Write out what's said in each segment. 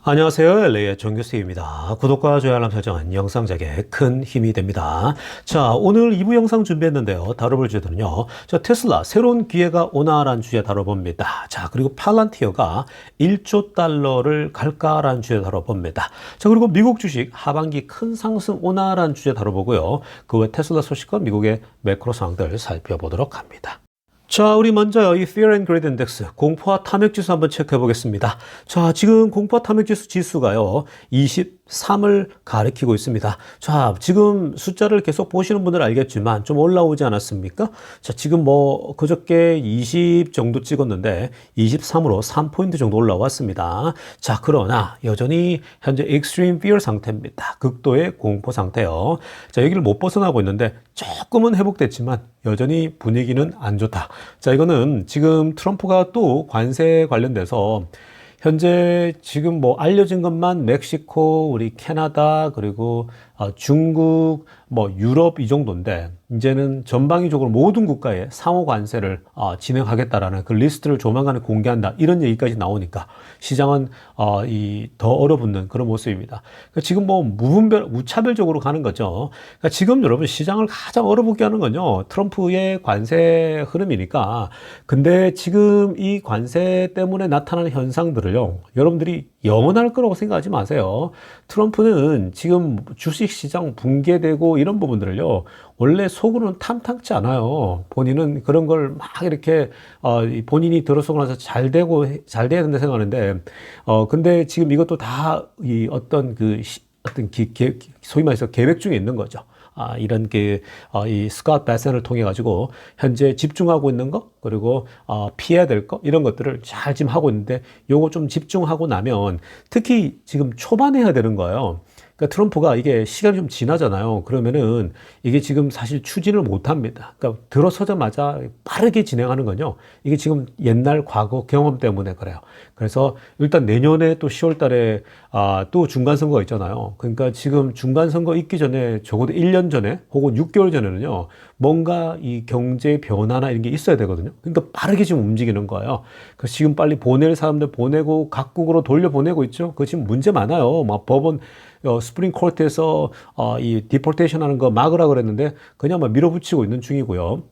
안녕하세요. LA의 정 교수입니다. 구독과 좋아요 알람 설정은 영상 제작에 큰 힘이 됩니다. 자, 오늘 2부 영상 준비했는데요. 다뤄볼 주제는요. 테슬라 새로운 기회가 오나라는 주제 다뤄봅니다. 자, 그리고 팔란티어가 1조 달러를 갈까라는 주제 다뤄봅니다. 자, 그리고 미국 주식 하반기 큰 상승 오나라는 주제 다뤄보고요. 그 외 테슬라 소식과 미국의 매크로 상황들 살펴보도록 합니다. 자, 우리 먼저 이 Fear and Greed Index, 공포와 탐욕 지수 한번 체크해 보겠습니다. 자, 지금 공포와 탐욕 지수 지수가요, 23을 가리키고 있습니다. 자, 지금 숫자를 계속 보시는 분들은 알겠지만 좀 올라오지 않았습니까? 자, 지금 뭐 그저께 20 정도 찍었는데 23으로 3포인트 정도 올라왔습니다. 자, 그러나 여전히 현재 Extreme Fear 상태입니다. 극도의 공포 상태요. 자, 여기를 못 벗어나고 있는데 조금은 회복됐지만 여전히 분위기는 안 좋다. 자, 이거는 지금 트럼프가 또 관세 관련돼서 현재 지금 뭐 알려진 것만 멕시코, 우리 캐나다, 그리고 중국, 뭐 유럽 이 정도인데 이제는 전방위적으로 모든 국가에 상호 관세를 진행하겠다라는 그 리스트를 조만간에 공개한다 이런 얘기까지 나오니까 시장은 더 얼어붙는 그런 모습입니다. 그러니까 지금 뭐 무차별적으로 가는 거죠. 그러니까 지금 여러분 시장을 가장 얼어붙게 하는 건요 트럼프의 관세 흐름이니까. 근데 지금 이 관세 때문에 나타나는 현상들을요 여러분들이 영원할 거라고 생각하지 마세요. 트럼프는 지금 주식시장 붕괴되고 이런 부분들을요 원래 속으로는 탐탁지 않아요. 본인은 그런 걸 막 이렇게 본인이 들어서고 나서 잘 돼야 된다 생각하는데 근데 지금 이것도 다 이 어떤 소위 말해서 계획 중에 있는 거죠. 이런 이 스캇 베센을 통해 가지고 현재 집중하고 있는 거 그리고 피해야 될 거 이런 것들을 잘 지금 하고 있는데 요거 좀 집중하고 나면 특히 지금 초반에 해야 되는 거예요. 그러니까 트럼프가 이게 시간이 좀 지나잖아요. 그러면은 이게 지금 사실 추진을 못 합니다. 그러니까 들어서자마자 빠르게 진행하는 건요. 이게 지금 옛날 과거 경험 때문에 그래요. 그래서 일단 내년에 또 10월 달에 또 중간선거가 있잖아요. 그러니까 지금 중간선거 있기 전에 적어도 1년 전에 혹은 6개월 전에는요. 뭔가 이 경제 변화나 이런 게 있어야 되거든요. 그러니까 빠르게 지금 움직이는 거예요. 그래서 지금 빨리 보낼 사람들 보내고 각국으로 돌려보내고 있죠. 그거 지금 문제 많아요. 막 법원 스프링 코트에서 이 디폴테이션 하는 거 막으라 그랬는데 그냥 막 밀어붙이고 있는 중이고요.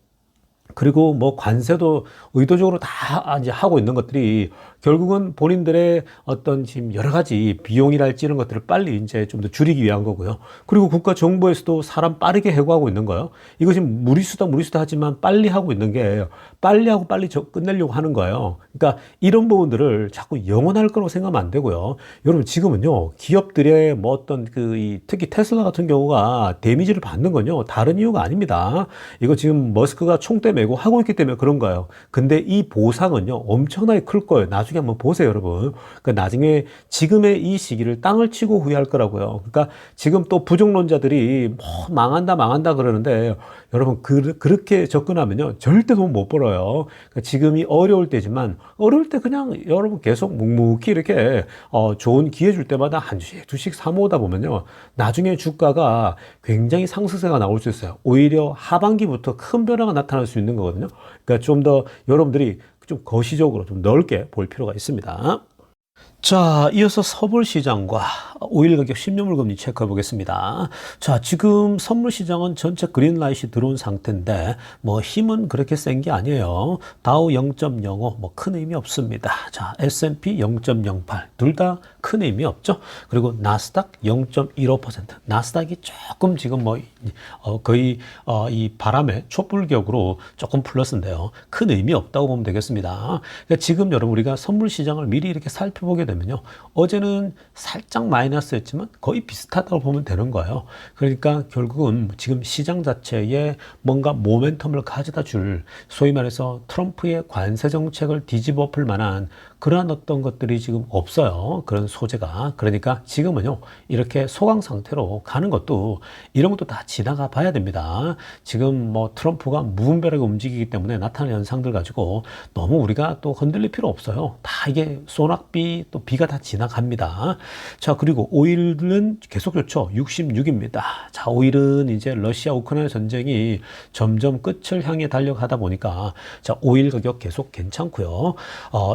그리고 뭐 관세도 의도적으로 다 이제 하고 있는 것들이 결국은 본인들의 어떤 지금 여러 가지 비용이랄지 이런 것들을 빨리 이제 좀 더 줄이기 위한 거고요. 그리고 국가 정부에서도 사람 빠르게 해고하고 있는 거예요. 이거 지금 무리수다 하지만 빨리 하고 있는 게 빨리 하고 빨리 끝내려고 하는 거예요. 그러니까 이런 부분들을 자꾸 영원할 거라고 생각하면 안 되고요. 여러분 지금은요 기업들의 뭐 어떤 특히 테슬라 같은 경우가 데미지를 받는 건요 다른 이유가 아닙니다. 이거 지금 머스크가 총대 메고 하고 있기 때문에 그런 거예요. 근데 이 보상은요 엄청나게 클 거예요. 나중에 한번 보세요, 여러분. 그러니까 나중에 지금의 이 시기를 땅을 치고 후회할 거라고요. 그러니까 지금 또 부정론자들이 뭐 망한다 그러는데 여러분 그렇게 접근하면요 절대 돈 못 벌어요. 그러니까 지금이 어려울 때지만 어려울 때 그냥 여러분 계속 묵묵히 이렇게 좋은 기회 줄 때마다 한 주씩 두씩 사 모으다 보면요 나중에 주가가 굉장히 상승세가 나올 수 있어요. 오히려 하반기부터 큰 변화가 나타날 수 있는 거거든요. 그러니까 좀 더 여러분들이 좀 거시적으로 좀 넓게 볼 필요가 있습니다. 자, 이어서 서울 시장과 5일 가격 10년물 금리 체크해 보겠습니다. 자, 지금 선물 시장은 전체 그린라이트이 들어온 상태인데 뭐 힘은 그렇게 센 게 아니에요. 다우 0.05 뭐 큰 의미 없습니다. 자, S&P 0.08 둘 다 큰 의미 없죠. 그리고 나스닥 0.15% 나스닥이 조금 지금 뭐 거의 이 바람의 촛불격으로 조금 플러스인데요. 큰 의미 없다고 보면 되겠습니다. 그러니까 지금 여러분 우리가 선물 시장을 미리 이렇게 살펴보게 되면요. 어제는 살짝 마이너스였지만 거의 비슷하다고 보면 되는 거예요. 그러니까 결국은 지금 시장 자체에 뭔가 모멘텀을 가져다 줄 소위 말해서 트럼프의 관세 정책을 뒤집어 엎을 만한 그러한 어떤 것들이 지금 없어요. 그런 소재가. 그러니까 지금은요. 이렇게 소강 상태로 가는 것도 이런 것도 다 지나가 봐야 됩니다. 지금 뭐 트럼프가 무분별하게 움직이기 때문에 나타나는 현상들 가지고 너무 우리가 또 흔들릴 필요 없어요. 다 이게 소낙비 또 비가 다 지나갑니다. 자, 그리고 오일은 계속 좋죠. 66입니다. 자, 오일은 이제 러시아 우크라이나 전쟁이 점점 끝을 향해 달려가다 보니까 자, 오일 가격 계속 괜찮고요.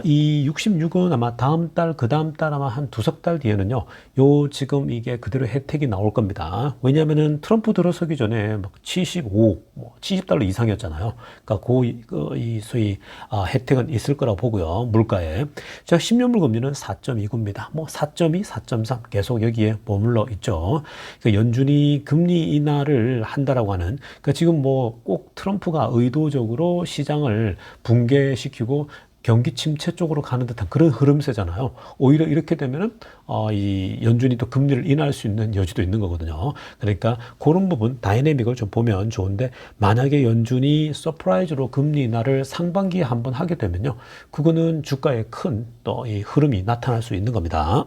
이 66은 아마 다음 달, 그 다음 달 아마 한 두석 달 뒤에는요, 요 지금 이게 그대로 혜택이 나올 겁니다. 왜냐면은 트럼프 들어서기 전에 막 75, 뭐 70달러 이상이었잖아요. 그러니까 이 소위 혜택은 있을 거라고 보고요. 물가에. 자, 10년 물금리는 4.29입니다. 뭐 4.2, 4.3 계속 여기에 머물러 있죠. 그러니까 연준이 금리 인하를 한다라고 하는, 그러니까 지금 뭐 꼭 트럼프가 의도적으로 시장을 붕괴시키고 경기 침체 쪽으로 가는 듯한 그런 흐름세잖아요. 오히려 이렇게 되면은 이 연준이 또 금리를 인하할 수 있는 여지도 있는 거거든요. 그러니까 그런 부분 다이내믹을 좀 보면 좋은데, 만약에 연준이 서프라이즈로 금리 인하를 상반기에 한번 하게 되면요, 그거는 주가에 큰 또 이 흐름이 나타날 수 있는 겁니다.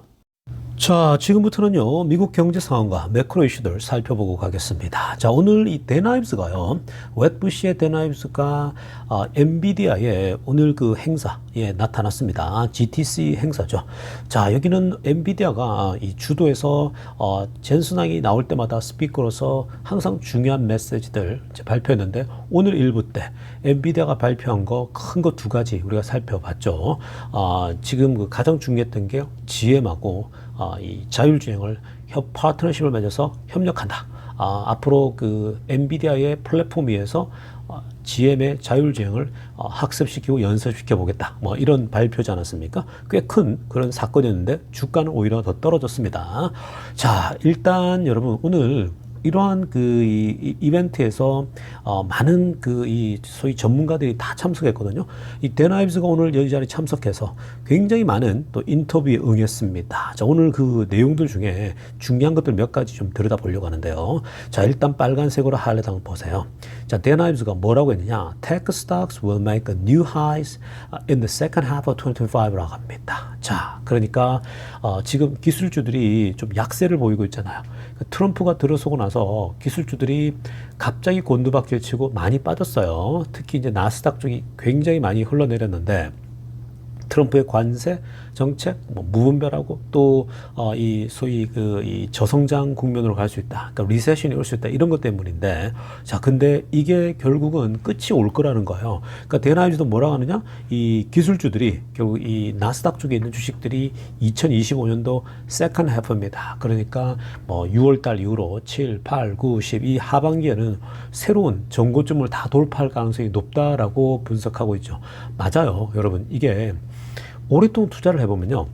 자, 지금부터는요, 미국 경제 상황과 매크로 이슈들 살펴보고 가겠습니다. 자, 오늘 이 데나이브스가요, 웻부시의 데나이브스가 엔비디아의 오늘 그 행사에 나타났습니다. GTC 행사죠. 자, 여기는 엔비디아가 이 주도에서 젠슨왕이 나올 때마다 스피커로서 항상 중요한 메시지들 이제 발표했는데, 오늘 일부 때 엔비디아가 발표한 거 큰 거 두 가지 우리가 살펴봤죠. 지금 그 가장 중요했던 게 GM하고 이 자율주행을 파트너십을 맺어서 협력한다. 앞으로 그 엔비디아의 플랫폼 위에서 GM의 자율주행을 학습시키고 연습시켜 보겠다. 뭐 이런 발표지 않았습니까? 꽤 큰 그런 사건이었는데 주가는 오히려 더 떨어졌습니다. 자, 일단 여러분 오늘 이러한 그 이벤트에서 많은 그 이 소위 전문가들이 다 참석했거든요. 이 데나이브스가 오늘 이 자리에 참석해서 굉장히 많은 또 인터뷰에 응했습니다. 자, 오늘 그 내용들 중에 중요한 것들 몇 가지 좀 들여다보려고 하는데요. 자, 일단 빨간색으로 하이라이트 한번 보세요. 자, 데나이브스가 뭐라고 했느냐? Tech stocks will make a new highs in the second half of 2025라고 합니다. 자, 그러니까 지금 기술주들이 좀 약세를 보이고 있잖아요. 트럼프가 들어서고 나서 기술주들이 갑자기 곤두박질 치고 많이 빠졌어요. 특히 이제 나스닥 쪽이 굉장히 많이 흘러내렸는데, 트럼프의 관세 정책, 뭐 무분별하고 또 이 소위 이 저성장 국면으로 갈 수 있다. 그러니까 리세션이 올 수 있다. 이런 것 때문인데, 자, 근데 이게 결국은 끝이 올 거라는 거예요. 그러니까 데나이브스도 뭐라고 하느냐? 이 기술주들이 결국 이 나스닥 쪽에 있는 주식들이 2025년도 세컨 해프입니다. 그러니까 뭐 6월 달 이후로 7, 8, 9, 10 이 하반기에는 새로운 정고점을 다 돌파할 가능성이 높다라고 분석하고 있죠. 맞아요, 여러분. 이게 오랫동안 투자를 해보면요,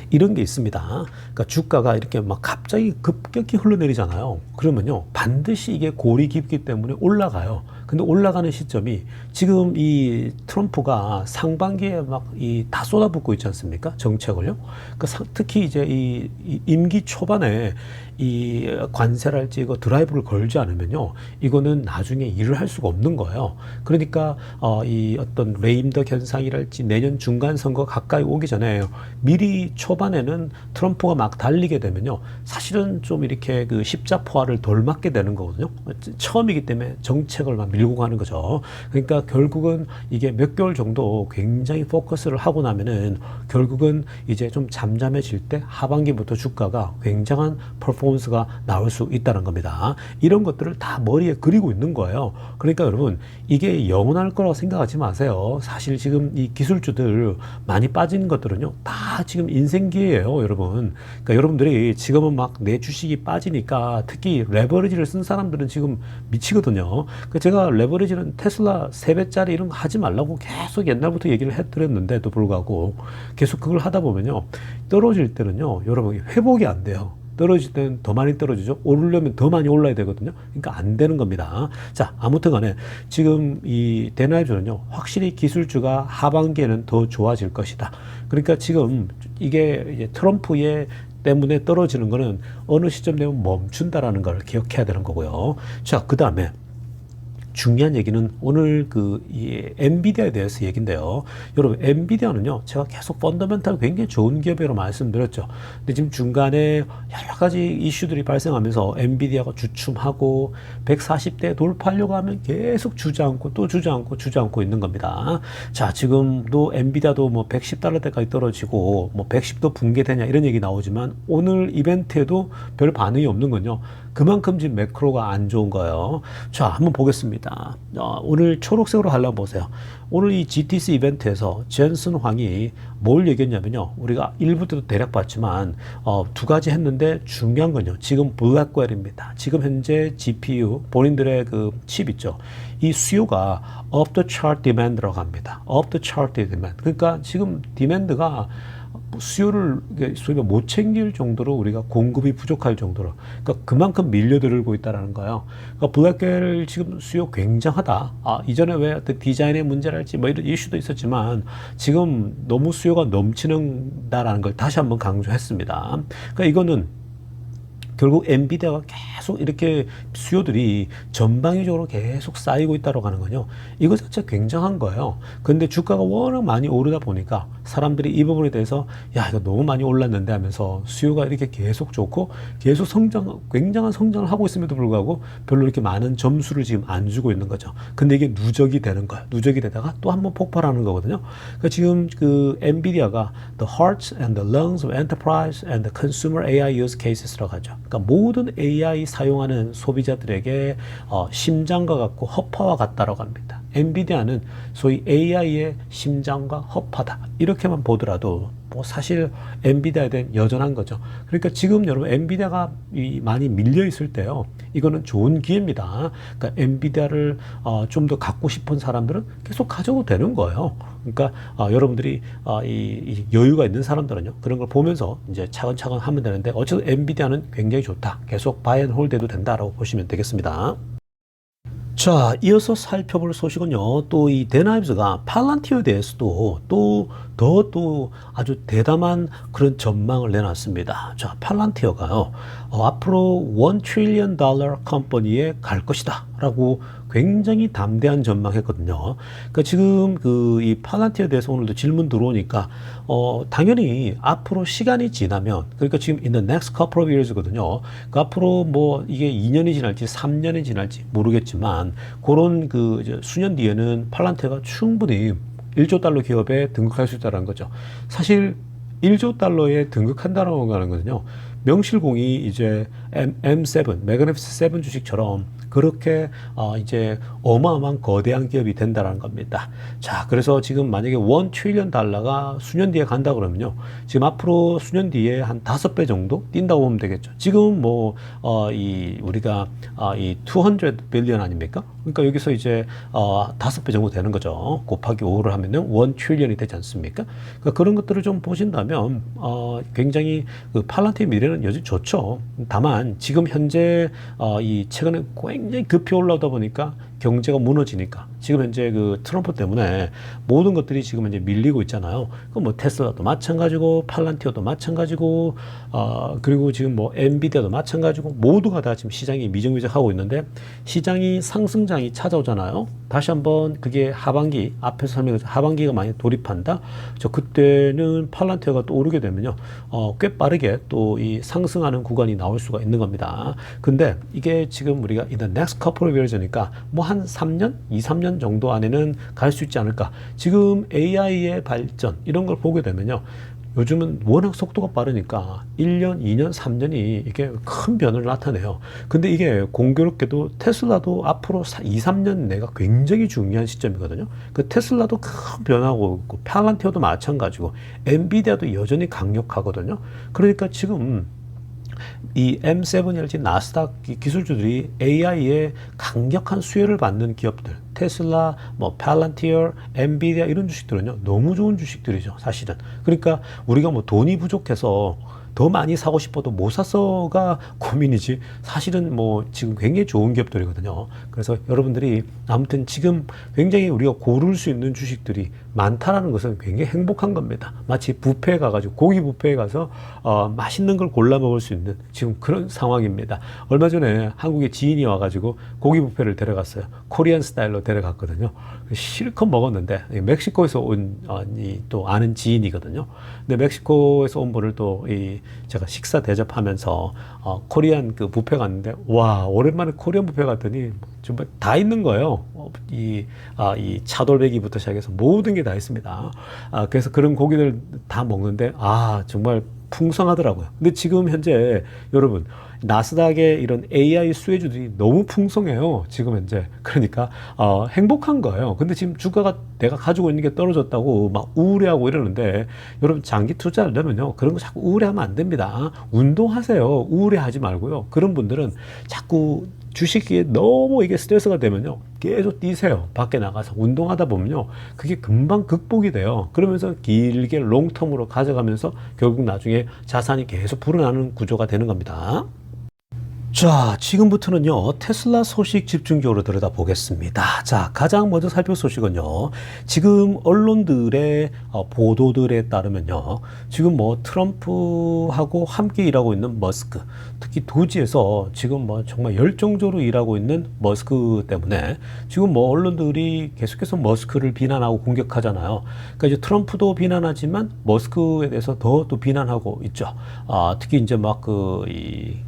이런 게 있습니다. 그러니까 주가가 이렇게 막 갑자기 급격히 흘러내리잖아요. 그러면요, 반드시 이게 골이 깊기 때문에 올라가요. 근데 올라가는 시점이 지금 이 트럼프가 상반기에 막 다 쏟아붓고 있지 않습니까? 정책을요. 그러니까 특히 이제 이 임기 초반에 이 관세랄지 이거 드라이브를 걸지 않으면요, 이거는 나중에 일을 할 수가 없는 거예요. 그러니까 이 어떤 레임덕 현상이랄지 내년 중간 선거 가까이 오기 전에 미리 초반에는 트럼프가 막 달리게 되면요, 사실은 좀 이렇게 그 십자포화를 덜 맞게 되는 거거든요. 처음이기 때문에 정책을 막 밀고 가는 거죠. 그러니까 결국은 이게 몇 개월 정도 굉장히 포커스를 하고 나면은 결국은 이제 좀 잠잠해질 때 하반기부터 주가가 굉장한 퍼포먼스가 나올 수 있다는 겁니다. 이런 것들을 다 머리에 그리고 있는 거예요. 그러니까 여러분, 이게 영원할 거라고 생각하지 마세요. 사실 지금 이 기술주들 많이 빠진 것들은요, 다 지금 인생기예요, 여러분. 그러니까 여러분들이 지금은 막 내 주식이 빠지니까, 특히 레버리지를 쓴 사람들은 지금 미치거든요. 그러니까 제가 레버리지는 테슬라 3배짜리 이런 거 하지 말라고 계속 옛날부터 얘기를 해드렸는데도 불구하고 계속 그걸 하다 보면요, 떨어질 때는요, 여러분 회복이 안 돼요. 떨어질 때는 더 많이 떨어지죠. 오르려면 더 많이 올라야 되거든요. 그러니까 안 되는 겁니다. 자, 아무튼 간에 지금 이 데나이브스는요, 확실히 기술주가 하반기에는 더 좋아질 것이다. 그러니까 지금 이게 이제 트럼프의 때문에 떨어지는 거는 어느 시점 되면 멈춘다라는 걸 기억해야 되는 거고요. 자, 그 다음에 중요한 얘기는 오늘 이 엔비디아에 대해서 얘기인데요. 여러분, 엔비디아는요, 제가 계속 펀더멘탈 굉장히 좋은 기업이라고 말씀드렸죠. 근데 지금 중간에 여러 가지 이슈들이 발생하면서 엔비디아가 주춤하고 140대 돌파하려고 하면 계속 주저앉고 또 주저앉고 있는 겁니다. 자, 지금도 엔비디아도 뭐 110달러대까지 떨어지고 뭐 110도 붕괴되냐 이런 얘기 나오지만 오늘 이벤트에도 별 반응이 없는 건요, 그만큼 지금 매크로가 안 좋은 거예요. 자, 한번 보겠습니다. 오늘 초록색으로 하려고 보세요. 오늘 이 GTC 이벤트에서 젠슨 황이 뭘 얘기했냐면요. 우리가 1부 때도 대략 봤지만 두 가지 했는데 중요한 건요. 지금 블랙웰입니다. 지금 현재 GPU 본인들의 그 칩 있죠. 이 수요가 up the chart demand라고 합니다. up the chart demand. 그러니까 지금 디맨드가 수요를 소위 못 챙길 정도로 우리가 공급이 부족할 정도로 그러니까 그만큼 밀려들고 있다라는 거예요. 그러니까 블랙웰 지금 수요 굉장하다. 이전에 왜 디자인의 문제랄지 뭐 이런 이슈도 있었지만 지금 너무 수요가 넘치는다라는 걸 다시 한번 강조했습니다. 그러니까 이거는 결국 엔비디아가 계속 이렇게 수요들이 전방위적으로 계속 쌓이고 있다고 하는 거요. 이거 자체 굉장한 거예요. 근데 주가가 워낙 많이 오르다 보니까 사람들이 이 부분에 대해서 야, 이거 너무 많이 올랐는데 하면서 수요가 이렇게 계속 좋고 계속 굉장한 성장을 하고 있음에도 불구하고 별로 이렇게 많은 점수를 지금 안 주고 있는 거죠. 근데 이게 누적이 되는 거예요. 누적이 되다가 또 한번 폭발하는 거거든요. 그러니까 지금 그 엔비디아가 the hearts and the lungs of enterprise and the consumer AI use cases라고 하죠. 그러니까 모든 AI 사용하는 소비자들에게 심장과 같고 허파와 같다라고 합니다. 엔비디아는 소위 AI의 심장과 허파다. 이렇게만 보더라도 뭐 사실 엔비디아에 대한 여전한 거죠. 그러니까 지금 여러분 엔비디아가 많이 밀려 있을 때요. 이거는 좋은 기회입니다. 그러니까 엔비디아를 좀 더 갖고 싶은 사람들은 계속 가져도 되는 거예요. 그러니까 여러분들이 이 여유가 있는 사람들은요. 그런 걸 보면서 이제 차근차근 하면 되는데 어쨌든 엔비디아는 굉장히 좋다. 계속 바이 앤 홀드해도 된다라고 보시면 되겠습니다. 자, 이어서 살펴볼 소식은요. 또 이 데나이브스가 팔란티어에 대해서도 또 아주 대담한 그런 전망을 내놨습니다. 자, 팔란티어가요. 앞으로 $1 trillion 컴퍼니에 갈 것이다. 라고 굉장히 담대한 전망했거든요. 그러니까 지금 이 팔란티어에 대해서 오늘도 질문 들어오니까 당연히 앞으로 시간이 지나면 그러니까 지금 in the next couple of years거든요. 그 앞으로 뭐 이게 2년이 지날지 3년이 지날지 모르겠지만 그런 이제 수년 뒤에는 팔란티어가 충분히 1조 달러 기업에 등극할 수 있다는 거죠. 사실 1조 달러에 등극한다라고 하는 거는요. 명실공히 이제 M7, 매그니피스 7 주식처럼 그렇게 이제 어마어마한 거대한 기업이 된다는 겁니다. 자, 그래서 지금 만약에 $1 trillion 수년 뒤에 간다 그러면요. 지금 앞으로 수년 뒤에 한 5배 정도 뛴다고 보면 되겠죠. 지금 뭐 우리가 이 200 billion 아닙니까? 그러니까 여기서 이제 5배 정도 되는 거죠. 곱하기 5를 하면은 1 trillion이 되지 않습니까? 그러니까 그런 것들을 좀 보신다면 굉장히 그 팔란티의 미래는 여전히 좋죠. 다만 지금 현재 이 최근에 굉장히 급히 올라오다 보니까 경제가 무너지니까 지금 현재 그 트럼프 때문에 모든 것들이 지금 이제 밀리고 있잖아요. 그 뭐 테슬라도 마찬가지고 팔란티어도 마찬가지고 그리고 지금 뭐 엔비디아도 마찬가지고 모두가 다 지금 시장이 미정미정하고 있는데 시장이 상승장이 찾아오잖아요. 다시 한번 그게 하반기 앞에서 설명해서 하반기가 많이 돌입한다. 그때는 팔란티어가 또 오르게 되면요. 꽤 빠르게 또 이 상승하는 구간이 나올 수가 있는 겁니다. 근데 이게 지금 우리가 in the next couple of years니까 뭐 한 3년, 2, 3년 정도 안에는 갈 수 있지 않을까. 지금 AI의 발전 이런 걸 보게 되면요. 요즘은 워낙 속도가 빠르니까 1년, 2년, 3년이 이게 큰 변화를 나타내요. 근데 이게 공교롭게도 테슬라도 앞으로 2, 3년 내가 굉장히 중요한 시점이거든요. 그 테슬라도 큰 변화하고 있고 팔란티어도 마찬가지고 엔비디아도 여전히 강력하거든요. 그러니까 지금 이 M7이랄지 나스닥 기술주들이 AI에 강력한 수혜를 받는 기업들, 테슬라, 뭐 팔란티어, 엔비디아 이런 주식들은요 너무 좋은 주식들이죠, 사실은. 그러니까 우리가 뭐 돈이 부족해서 더 많이 사고 싶어도 못 사서가 고민이지 사실은 뭐 지금 굉장히 좋은 기업들이거든요. 그래서 여러분들이 아무튼 지금 굉장히 우리가 고를 수 있는 주식들이 많다라는 것은 굉장히 행복한 겁니다. 마치 뷔페에 가가지고 고기 뷔페에 가서 맛있는 걸 골라 먹을 수 있는 지금 그런 상황입니다. 얼마 전에 한국에 지인이 와가지고 고기 뷔페를 데려갔어요. 코리안 스타일로 데려갔거든요. 실컷 먹었는데 멕시코에서 온 또 아는 지인이거든요. 근데 멕시코에서 온 분을 또 제가 식사 대접하면서 코리안 그 뷔페 갔는데 와 오랜만에 코리안 뷔페 갔더니 정말 다 있는 거예요. 이 차돌배기부터 시작해서 모든 게 다 있습니다. 그래서 그런 고기들 다 먹는데 정말 풍성하더라고요. 근데 지금 현재 여러분 나스닥의 이런 AI 수혜주들이 너무 풍성해요. 지금 현재. 그러니까 행복한 거예요. 근데 지금 주가가 내가 가지고 있는 게 떨어졌다고 막 우울해하고 이러는데 여러분 장기 투자하려면요. 그런 거 자꾸 우울해하면 안 됩니다. 운동하세요. 우울해하지 말고요. 그런 분들은 자꾸 주식에 너무 이게 스트레스가 되면요. 계속 뛰세요. 밖에 나가서 운동하다 보면요. 그게 금방 극복이 돼요. 그러면서 길게 롱텀으로 가져가면서 결국 나중에 자산이 계속 불어나는 구조가 되는 겁니다. 자, 지금부터는요, 테슬라 소식 집중적으로 들여다보겠습니다. 자, 가장 먼저 살펴볼 소식은요, 지금 언론들의 보도들에 따르면요, 지금 뭐 트럼프하고 함께 일하고 있는 머스크, 특히 도지에서 지금 뭐 정말 열정적으로 일하고 있는 머스크 때문에 지금 뭐 언론들이 계속해서 머스크를 비난하고 공격하잖아요. 그러니까 이제 트럼프도 비난하지만 머스크에 대해서 더 또 비난하고 있죠. 특히 이제 막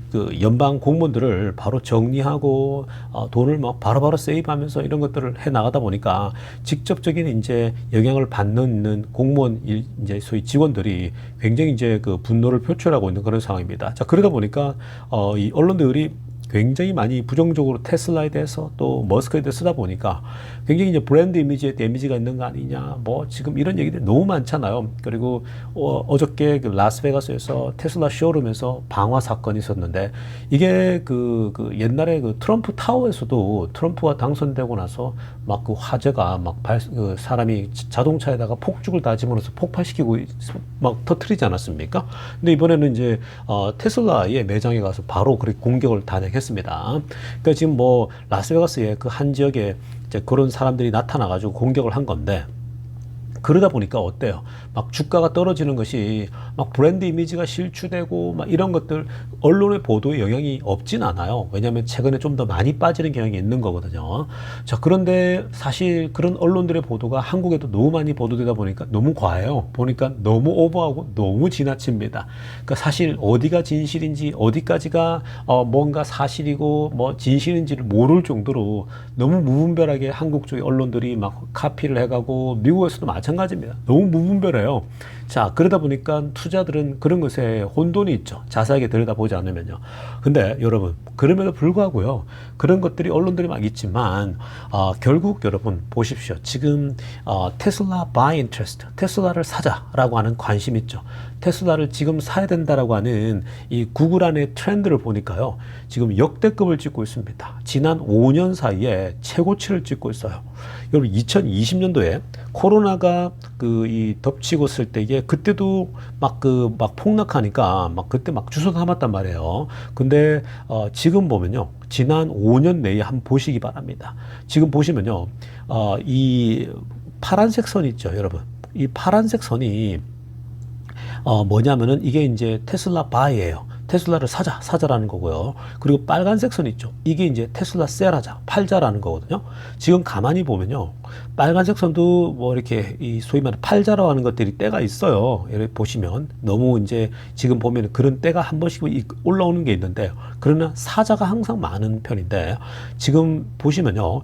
그 연방 공무원들을 바로 정리하고 돈을 막 바로바로 세이브하면서 이런 것들을 해 나가다 보니까 직접적인 이제 영향을 받는 공무원 이제 소위 직원들이 굉장히 이제 그 분노를 표출하고 있는 그런 상황입니다. 자, 그러다 보니까 이 언론들이 굉장히 많이 부정적으로 테슬라에 대해서 또 머스크에 대해서 쓰다 보니까 굉장히 이제 브랜드 이미지에 데미지가 있는 거 아니냐 뭐 지금 이런 얘기들이 너무 많잖아요. 그리고 어저께 그 라스베가스에서 테슬라 쇼룸에서 방화 사건이 있었는데 이게 그 옛날에 그 트럼프 타워에서도 트럼프가 당선되고 나서 막 그 화재가 막 그 사람이 자동차에다가 폭죽을 다 집어넣어서 폭발시키고 막 터트리지 않았습니까? 근데 이번에는 이제 테슬라의 매장에 가서 바로 그렇게 공격을 단행했습니다. 그러니까 지금 뭐 라스베가스의 그 한 지역에 이제 그런 사람들이 나타나가지고 공격을 한 건데 그러다 보니까 어때요? 막 주가가 떨어지는 것이 막 브랜드 이미지가 실추되고 막 이런 것들 언론의 보도에 영향이 없진 않아요. 왜냐하면 최근에 좀 더 많이 빠지는 경향이 있는 거거든요. 자, 그런데 사실 그런 언론들의 보도가 한국에도 너무 많이 보도되다 보니까 너무 과해요. 보니까 너무 오버하고 너무 지나칩니다. 그러니까 사실 어디가 진실인지 어디까지가 뭔가 사실이고 뭐 진실인지를 모를 정도로 너무 무분별하게 한국 쪽의 언론들이 막 카피를 해가고 미국에서도 마찬가지입니다. 너무 무분별해요. 자, 그러다 보니까 투자들은 그런 것에 혼돈이 있죠. 자세하게 들여다보지 않으면요. 근데 여러분, 그럼에도 불구하고요. 그런 것들이 언론들이 막 있지만 결국 여러분 보십시오. 지금 테슬라 buy interest, 테슬라를 사자라고 하는 관심 있죠. 테슬라를 지금 사야 된다라고 하는 이 구글 안의 트렌드를 보니까요. 지금 역대급을 찍고 있습니다. 지난 5년 사이에 최고치를 찍고 있어요. 여러분 2020년도에 코로나가 이 덮치고 있을 때에 그때도 막 폭락하니까 막 그때 막 주워 담았단 말이에요. 근데 지금 보면요. 지난 5년 내에 한번 보시기 바랍니다. 지금 보시면요. 이 파란색 선 있죠, 여러분. 이 파란색 선이 뭐냐면은 이게 이제 테슬라 바이예요. 테슬라를 사자라는 거고요. 그리고 빨간색 선 있죠. 이게 이제 테슬라 셀하자, 팔자라는 거거든요. 지금 가만히 보면요. 빨간색 선도 뭐 이렇게 이 소위 말하는 팔자라고 하는 것들이 때가 있어요. 이렇게 보시면 너무 이제 지금 보면 그런 때가 한 번씩 올라오는 게 있는데 그러나 사자가 항상 많은 편인데 지금 보시면요.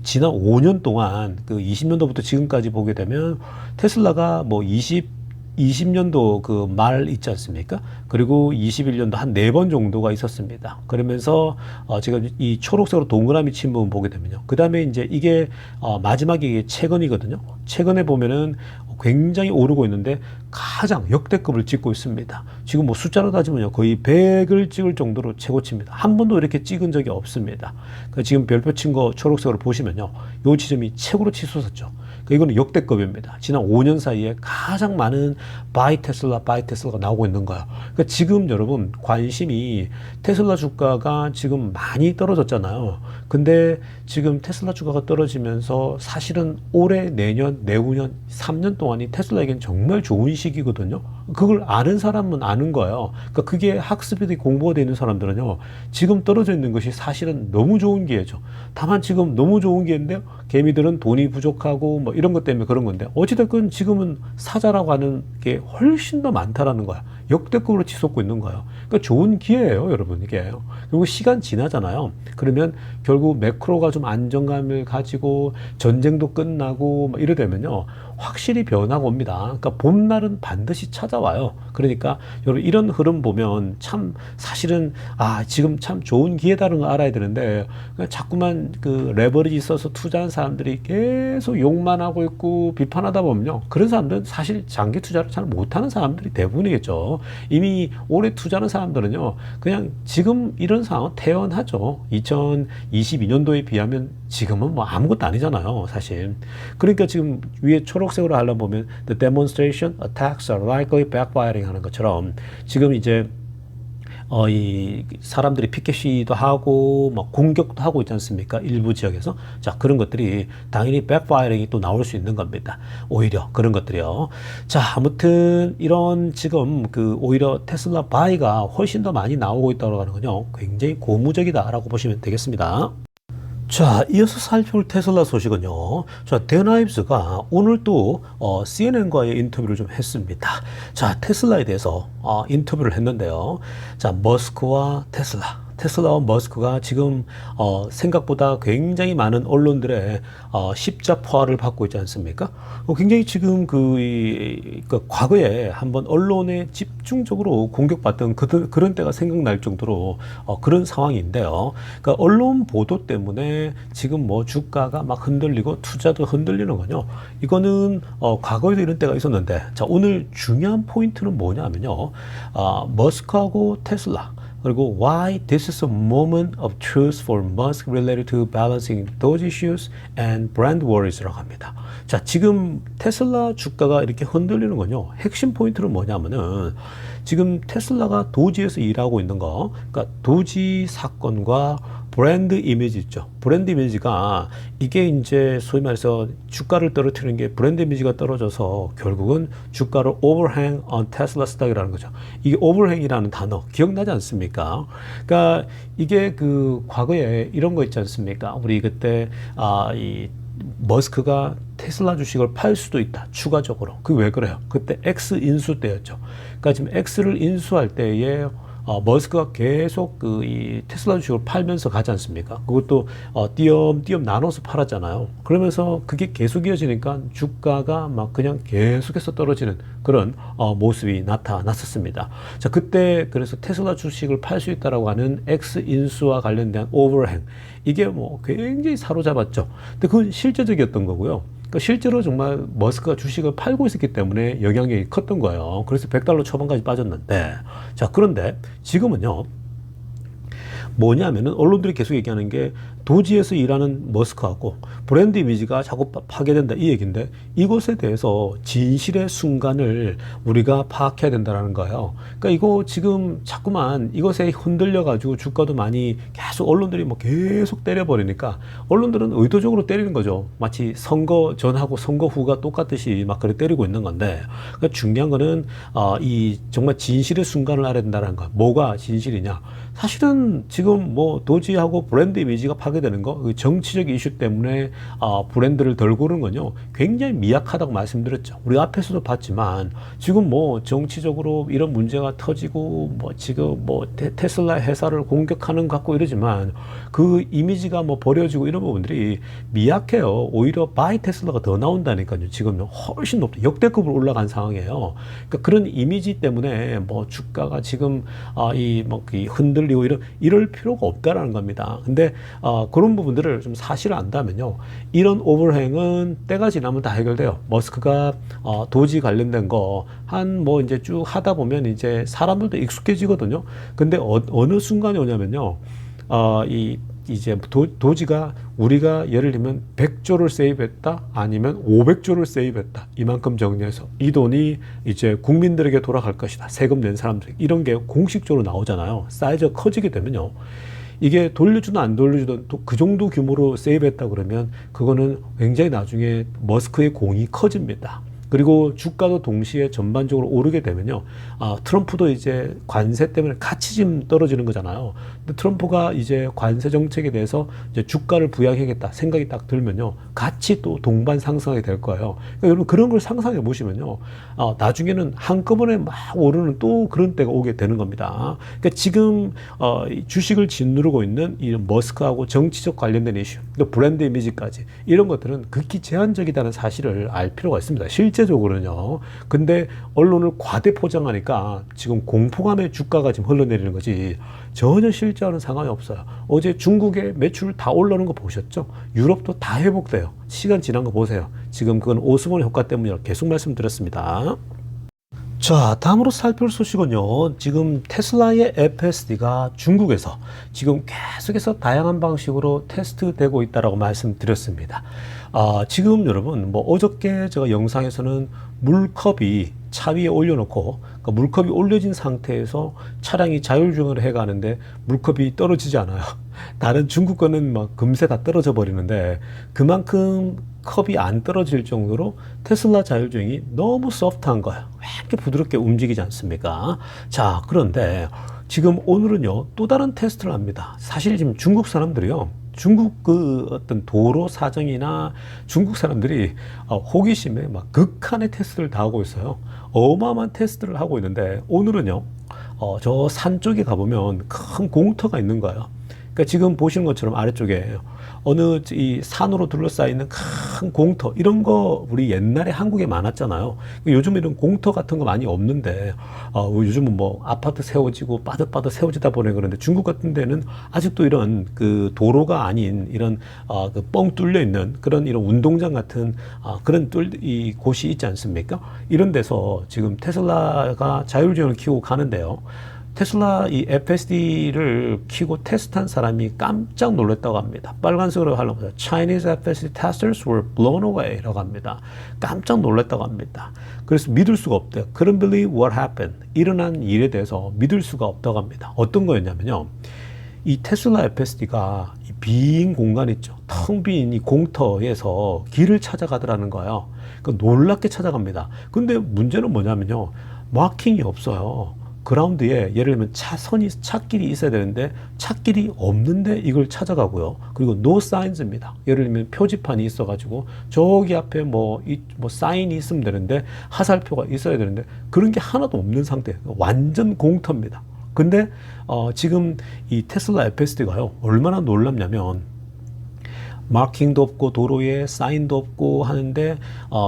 지난 5년 동안 그 20년도부터 지금까지 보게 되면 테슬라가 뭐 20년도 그 말 있지 않습니까? 그리고 21년도 한 4번 정도가 있었습니다. 그러면서 제가 이 초록색으로 동그라미 친 부분 보게 되면요. 그 다음에 이제 이게 마지막에 이게 최근이거든요. 최근에 보면은 굉장히 오르고 있는데 가장 역대급을 찍고 있습니다. 지금 뭐 숫자로 따지면요. 거의 100을 찍을 정도로 최고치입니다. 한 번도 이렇게 찍은 적이 없습니다. 그러니까 지금 별표 친 거 초록색으로 보시면요. 요 지점이 최고로 치솟았죠. 이거는 역대급입니다. 지난 5년 사이에 가장 많은 바이 테슬라가 나오고 있는 거예요. 그러니까 지금 여러분 관심이 테슬라 주가가 지금 많이 떨어졌잖아요. 근데 지금 테슬라 주가가 떨어지면서 사실은 올해, 내년, 내후년, 3년 동안이 테슬라에겐 정말 좋은 시기거든요. 그걸 아는 사람은 아는 거예요. 그러니까 그게 학습이 되고 공부가 되는 사람들은요. 지금 떨어져 있는 것이 사실은 너무 좋은 기회죠. 다만 지금 너무 좋은 기회인데 개미들은 돈이 부족하고 뭐 이런 것 때문에 그런 건데 어찌됐건 지금은 사자라고 하는 게 훨씬 더 많다라는 거야. 역대급으로 치솟고 있는 거예요. 그러니까 좋은 기회예요, 여러분, 이게. 그리고 시간 지나잖아요. 그러면 결국 매크로가 좀 안정감을 가지고 전쟁도 끝나고 막 이러되면요. 확실히 변화가 옵니다. 그러니까 봄날은 반드시 찾아와요. 그러니까 여러분 이런 흐름 보면 참 사실은 지금 참 좋은 기회다는 걸 알아야 되는데 자꾸만 그 레버리지 써서 투자한 사람들이 계속 욕만 하고 있고 비판하다 보면요. 그런 사람들은 사실 장기 투자를 잘 못하는 사람들이 대부분이겠죠. 이미 오래 투자하는 사람들은요. 그냥 지금 이런 상황은 태연하죠. 2022년도에 비하면 지금은 뭐 아무것도 아니잖아요. 사실. 그러니까 지금 위에 초록색으로 하려 보면 The demonstration attacks are likely backfiring 하는 것처럼 지금 이제 이 사람들이 피켓 시위도 하고 막 공격도 하고 있지 않습니까? 일부 지역에서. 자, 그런 것들이 당연히 백파이링이 또 나올 수 있는 겁니다. 오히려 그런 것들이요. 자, 아무튼 이런 지금 그 오히려 테슬라 바이가 훨씬 더 많이 나오고 있다고 하는 건요. 굉장히 고무적이다라고 보시면 되겠습니다. 자, 이어서 살펴볼 테슬라 소식은요. 자, 댄 아이브스가 오늘 또 CNN과의 인터뷰를 좀 했습니다. 자, 테슬라에 대해서 인터뷰를 했는데요. 자, 머스크와 테슬라와 머스크가 지금 생각보다 굉장히 많은 언론들의 십자포화를 받고 있지 않습니까? 굉장히 지금 그 과거에 한번 언론에 집중적으로 공격받던 그런 때가 생각날 정도로 그런 상황인데요. 그러니까 언론 보도 때문에 지금 뭐 주가가 막 흔들리고 투자도 흔들리는 거요. 이거는 과거에도 이런 때가 있었는데, 자, 오늘 중요한 포인트는 뭐냐면요. 머스크하고 테슬라, 그리고 why this is a moment of truth for Musk related to balancing those issues and brand worries라고 합니다. 자, 지금 테슬라 주가가 이렇게 흔들리는 건요. 핵심 포인트는 뭐냐면은 지금 테슬라가 도지에서 일하고 있는 거, 그러니까 도지 사건과 브랜드 이미지 있죠. 브랜드 이미지가 이게 이제 소위 말해서 주가를 떨어뜨리는 게 브랜드 이미지가 떨어져서 결국은 주가를 overhang on Tesla stock이라는 거죠. 이게 overhang이라는 단어 기억나지 않습니까? 그러니까 이게 그 과거에 이런 거 있지 않습니까? 우리 그때 이 머스크가 테슬라 주식을 팔 수도 있다. 추가적으로. 그게 왜 그래요? 그때 X 인수 때였죠. 그러니까 지금 X를 인수할 때에 머스크가 계속 이 테슬라 주식을 팔면서 가지 않습니까? 그것도 띄엄띄엄 나눠서 팔았잖아요. 그러면서 그게 계속 이어지니까 주가가 막 그냥 계속해서 떨어지는 그런 모습이 나타났었습니다. 자, 그때 그래서 테슬라 주식을 팔 수 있다라고 하는 X 인수와 관련된 오버행, 이게 뭐 굉장히 사로잡았죠. 근데 그건 실제적이었던 거고요. 그러니까 실제로 정말 머스크가 주식을 팔고 있었기 때문에 영향력이 컸던 거예요. 그래서 $100 초반까지 빠졌는데, 자, 그런데 지금은요, 뭐냐면은 언론들이 계속 얘기하는 게 도지에서 일하는 머스크하고 브랜드 이미지가 자꾸 파괴된다 이 얘기인데, 이것에 대해서 진실의 순간을 우리가 파악해야 된다는 거예요. 그러니까 이거 지금 자꾸만 이것에 흔들려 가지고 주가도 많이 계속 언론들이 뭐 계속 때려버리니까 언론들은 의도적으로 때리는 거죠. 마치 선거 전하고 선거 후가 똑같듯이 막 그래 때리고 있는 건데, 그러니까 중요한 거는 이 정말 진실의 순간을 알아야 된다는 거. 뭐가 진실이냐? 사실은 지금 뭐 도지하고 브랜드 이미지가 파괴되는 거, 정치적 이슈 때문에 브랜드를 덜 고르는 건요, 굉장히 미약하다고 말씀드렸죠. 우리 앞에서도 봤지만 지금 뭐 정치적으로 이런 문제가 터지고 뭐 지금 뭐 테슬라 회사를 공격하는 것 같고 이러지만 그 이미지가 뭐 버려지고 이런 부분들이 미약해요. 오히려 바이 테슬라가 더 나온다니까요. 지금 훨씬 높다. 역대급으로 올라간 상황이에요. 그러니까 그런 이미지 때문에 뭐 주가가 지금 흔들리고 이럴 필요가 없다라는 겁니다. 근데 그런 부분들을 좀 사실을 안다면요, 이런 오버행은 때가 지나면 다 해결돼요. 머스크가 도지 관련된 거 한 뭐 이제 쭉 하다 보면 이제 사람들도 익숙해지거든요. 근데 어느 순간이 오냐면요, 이제 도지가 우리가 예를 들면 100조를 세이브했다, 아니면 500조를 세이브했다, 이만큼 정리해서 이 돈이 이제 국민들에게 돌아갈 것이다, 세금 낸 사람들, 이런 게 공식적으로 나오잖아요. 사이즈가 커지게 되면요, 이게 돌려주든 안 돌려주든 그 정도 규모로 세이브했다 그러면 그거는 굉장히 나중에 머스크의 공이 커집니다. 그리고 주가도 동시에 전반적으로 오르게 되면요. 트럼프도 이제 관세 때문에 같이 지금 떨어지는 거잖아요. 근데 트럼프가 이제 관세 정책에 대해서 이제 주가를 부양하겠다 생각이 딱 들면요. 같이 또 동반 상승하게 될 거예요. 그러니까 여러분 그런 걸 상상해 보시면요. 나중에는 한꺼번에 막 오르는 또 그런 때가 오게 되는 겁니다. 그러니까 지금 이 주식을 짓누르고 있는 이 머스크하고 정치적 관련된 이슈, 또 브랜드 이미지까지 이런 것들은 극히 제한적이다는 사실을 알 필요가 있습니다. 실제적으로는요. 근데 언론을 과대 포장하니까 지금 공포감의 주가가 지금 흘러내리는 거지 전혀 실제와는 상관이 없어요. 어제 중국의 매출 다 올라오는 거 보셨죠? 유럽도 다 회복돼요. 시간 지난 거 보세요. 지금 그건 오스본 효과 때문이라고 계속 말씀드렸습니다. 자, 다음으로 살펴볼 소식은요. 지금 테슬라의 FSD가 중국에서 지금 계속해서 다양한 방식으로 테스트되고 있다라고 말씀드렸습니다. 지금 여러분, 뭐 어저께 제가 영상에서는 물컵이 차 위에 올려놓고 그러니까 물컵이 올려진 상태에서 차량이 자율주행을 해가는데 물컵이 떨어지지 않아요. 다른 중국 거는 막 금세 다 떨어져 버리는데 그만큼 컵이 안 떨어질 정도로 테슬라 자율주행이 너무 소프트한 거예요. 왜 이렇게 부드럽게 움직이지 않습니까? 자, 그런데 지금 오늘은요, 또 다른 테스트를 합니다. 사실 지금 중국 사람들이요, 중국 그 어떤 도로 사정이나 중국 사람들이 호기심에 막 극한의 테스트를 다 하고 있어요. 어마어마한 테스트를 하고 있는데 오늘은요, 저 산 쪽에 가보면 큰 공터가 있는 거예요. 그러니까 지금 보시는 것처럼 아래쪽에 어느 이 산으로 둘러싸이는 큰 공터 이런 거 우리 옛날에 한국에 많았잖아요. 요즘 이런 공터 같은 거 많이 없는데 요즘은 뭐 아파트 세워지고 빠듯빠듯 세워지다 보니 그런데 중국 같은 데는 아직도 이런 그 도로가 아닌 이런 그 뻥 뚫려 있는 그런 이런 운동장 같은 그런 이 곳이 있지 않습니까? 이런 데서 지금 테슬라가 자율주행을 키우고 가는데요. 테슬라 이 FSD를 키고 테스트한 사람이 깜짝 놀랐다고 합니다. 빨간색으로 하려면 Chinese FSD testers were blown away라고 합니다. 깜짝 놀랐다고 합니다. 그래서 믿을 수가 없대요. Couldn't believe what happened. 일어난 일에 대해서 믿을 수가 없다고 합니다. 어떤 거였냐면요. 이 테슬라 FSD가 이 빈 공간 있죠. 텅 빈 이 공터에서 길을 찾아가더라는 거예요. 그러니까 놀랍게 찾아갑니다. 근데 문제는 뭐냐면요. 마킹이 없어요. 그라운드에 예를 들면 차길이 있어야 되는데 차길이 없는데 이걸 찾아가고요. 그리고 no signs입니다. 예를 들면 표지판이 있어가지고 저기 앞에 뭐 사인이 있으면 되는데 화살표가 있어야 되는데 그런 게 하나도 없는 상태. 완전 공터입니다. 근데 지금 이 테슬라 FSD가요 얼마나 놀랍냐면 마킹도 없고 도로에 사인도 없고 하는데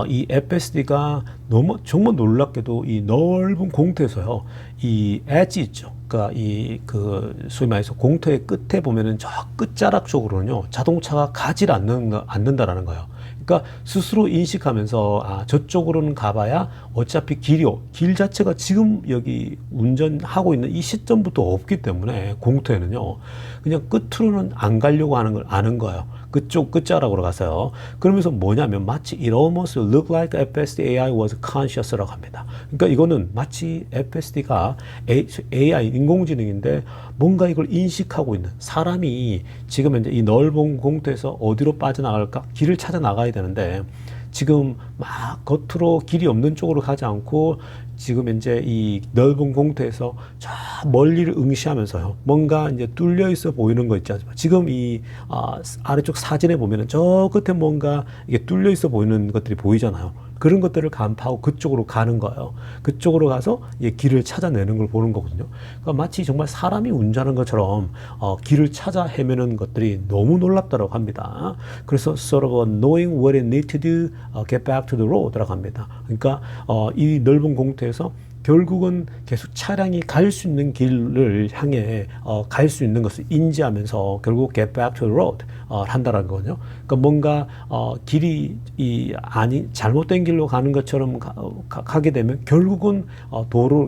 이 FSD가 너무 정말 놀랍게도 이 넓은 공터에서요 이 엣지 있죠. 그러니까 이 그 소위 말해서 공터의 끝에 보면은 저 끝자락 쪽으로는요 자동차가 가지 않는다라는 거예요. 그러니까 스스로 인식하면서 저쪽으로는 가봐야 어차피 길 자체가 지금 여기 운전하고 있는 이 시점부터 없기 때문에 공터에는요 그냥 끝으로는 안 가려고 하는 걸 아는 거예요. 그쪽 끝자락으로 가서요. 그러면서 뭐냐면 마치 it almost looked like FSD AI was conscious라고 합니다. 그러니까 이거는 마치 FSD가 AI 인공지능인데 뭔가 이걸 인식하고 있는 사람이 지금 이제 이 넓은 공터에서 어디로 빠져나갈까 길을 찾아 나가야 되는데 지금 막 겉으로 길이 없는 쪽으로 가지 않고 지금 이제 이 넓은 공터에서 저 멀리를 응시하면서요. 뭔가 이제 뚫려 있어 보이는 거 있지 않습니까? 지금 이 아래쪽 사진에 보면은 저 끝에 뭔가 이게 뚫려 있어 보이는 것들이 보이잖아요. 그런 것들을 간파하고 그쪽으로 가는 거예요. 그쪽으로 가서 길을 찾아내는 걸 보는 거거든요. 그러니까 마치 정말 사람이 운전하는 것처럼 길을 찾아 헤매는 것들이 너무 놀랍다고 합니다. 그래서 sort of knowing what it need to do, get back to the road라고 합니다. 그러니까 이 넓은 공터에서 결국은 계속 차량이 갈 수 있는 길을 향해 갈 수 있는 것을 인지하면서 결국 get back to the road 한다라는 거거든요. 그러니까 뭔가 길이 잘못된 길로 가는 것처럼 가게 되면 결국은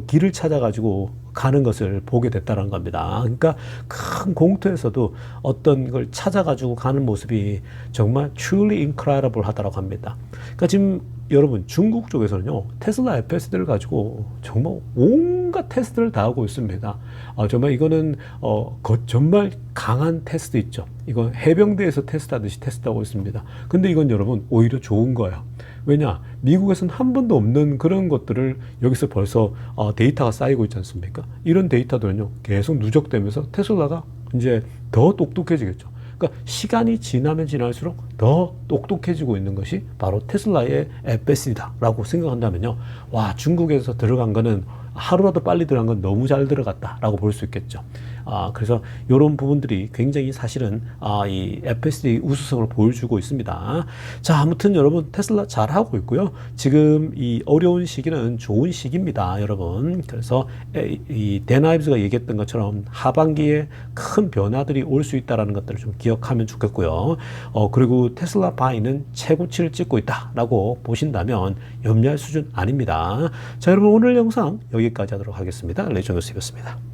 길을 찾아가지고 가는 것을 보게 됐다는 겁니다. 그러니까 큰 공터에서도 어떤 걸 찾아가지고 가는 모습이 정말 truly incredible 하다고 합니다. 그러니까 지금 여러분 중국 쪽에서는요 테슬라 FSD를 가지고 정말 온갖 테스트를 다 하고 있습니다. 정말 이거는 정말 강한 테스트 있죠. 이건 해병대에서 테스트하듯이 테스트하고 있습니다. 근데 이건 여러분 오히려 좋은 거예요. 왜냐? 미국에서는 한 번도 없는 그런 것들을 여기서 벌써 데이터가 쌓이고 있지 않습니까? 이런 데이터들은요, 계속 누적되면서 테슬라가 이제 더 똑똑해지겠죠. 그러니까 시간이 지나면 지날수록 더 똑똑해지고 있는 것이 바로 테슬라의 앱베스이다라고 생각한다면요. 와, 중국에서 들어간 거는 하루라도 빨리 들어간 건 너무 잘 들어갔다라고 볼 수 있겠죠. 그래서 이런 부분들이 굉장히 사실은 이 FSD 우수성을 보여주고 있습니다. 자, 아무튼 여러분 테슬라 잘하고 있고요. 지금 이 어려운 시기는 좋은 시기입니다, 여러분. 그래서 이 댄 아이브스가 얘기했던 것처럼 하반기에 큰 변화들이 올 수 있다는 것들을 좀 기억하면 좋겠고요. 그리고 테슬라 바이는 최고치를 찍고 있다라고 보신다면 염려할 수준 아닙니다. 자, 여러분 오늘 영상 여기까지 하도록 하겠습니다. 레이저 교수였습니다.